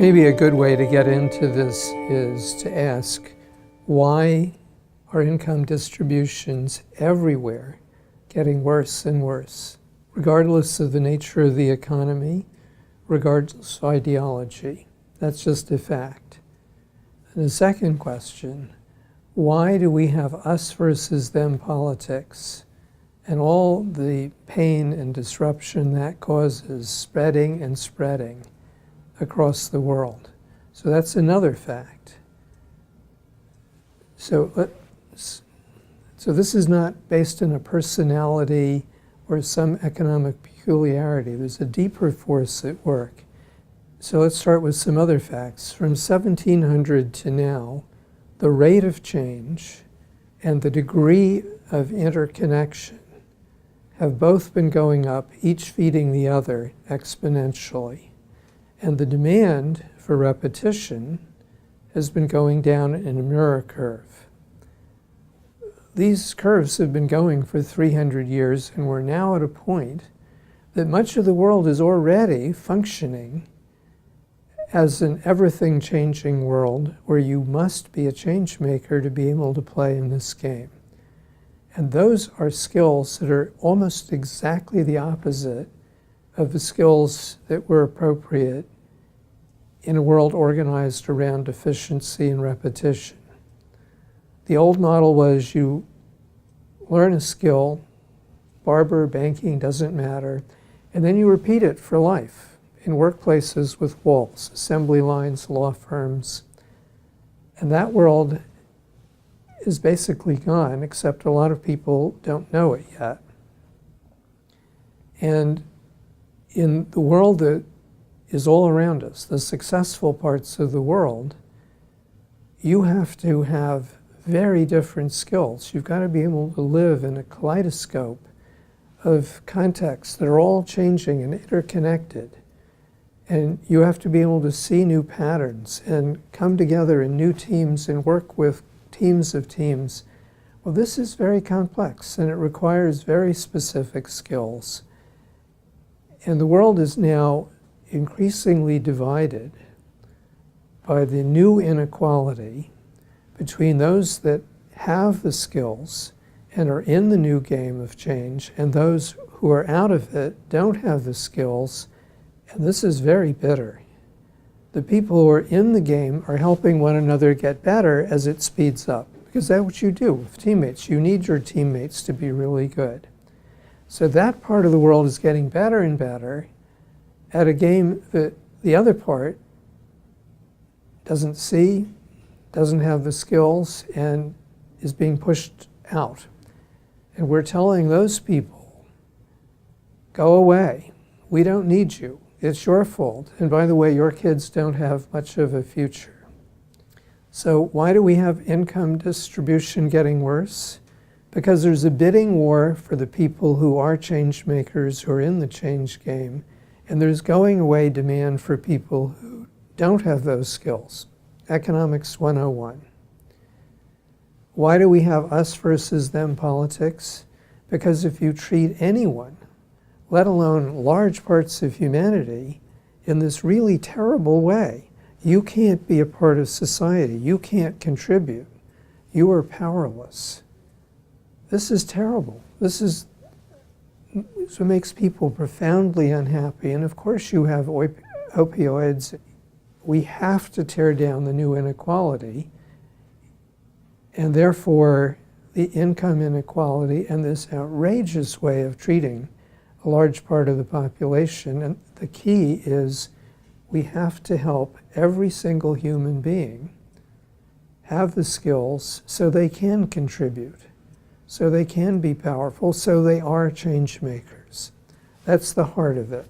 Maybe a good way to get into this is to ask, why are income distributions everywhere getting worse and worse, regardless of the nature of the economy, regardless of ideology? That's just a fact. And the second question, why do we have us versus them politics and all the pain and disruption that causes spreading and spreading across the world? So that's another fact. So this is not based on a personality or some economic peculiarity. There's a deeper force at work. So let's start with some other facts. From 1700 to now, the rate of change and the degree of interconnection have both been going up, each feeding the other exponentially. And the demand for repetition has been going down in a mirror curve. These curves have been going for 300 years, and we're now at a point that much of the world is already functioning as an everything-changing world where you must be a change maker to be able to play in this game. And those are skills that are almost exactly the opposite of the skills that were appropriate in a world organized around efficiency and repetition. The old model was you learn a skill, barber, banking, doesn't matter, and then you repeat it for life in workplaces with walls, assembly lines, law firms. And that world is basically gone, except a lot of people don't know it yet. And in the world that is all around us, the successful parts of the world, you have to have very different skills. You've got to be able to live in a kaleidoscope of contexts that are all changing and interconnected. And you have to be able to see new patterns and come together in new teams and work with teams of teams. Well, this is very complex and it requires very specific skills. And the world is now increasingly divided by the new inequality between those that have the skills and are in the new game of change and those who are out of it, don't have the skills, and this is very bitter. The people who are in the game are helping one another get better as it speeds up, because that's what you do with teammates. You need your teammates to be really good. So that part of the world is getting better and better at a game that the other part doesn't see, doesn't have the skills, and is being pushed out. And we're telling those people, go away. We don't need you. It's your fault. And by the way, your kids don't have much of a future. So why do we have income distribution getting worse? Because there's a bidding war for the people who are change makers, who are in the change game, and there's going away demand for people who don't have those skills. Economics 101. Why do we have us versus them politics? Because if you treat anyone, let alone large parts of humanity, in this really terrible way, you can't be a part of society. You can't contribute. You are powerless. This is terrible. This is what makes people profoundly unhappy. And of course you have opioids. We have to tear down the new inequality, and therefore the income inequality and this outrageous way of treating a large part of the population. And the key is we have to help every single human being have the skills so they can contribute, so they can be powerful, so they are change makers. That's the heart of it.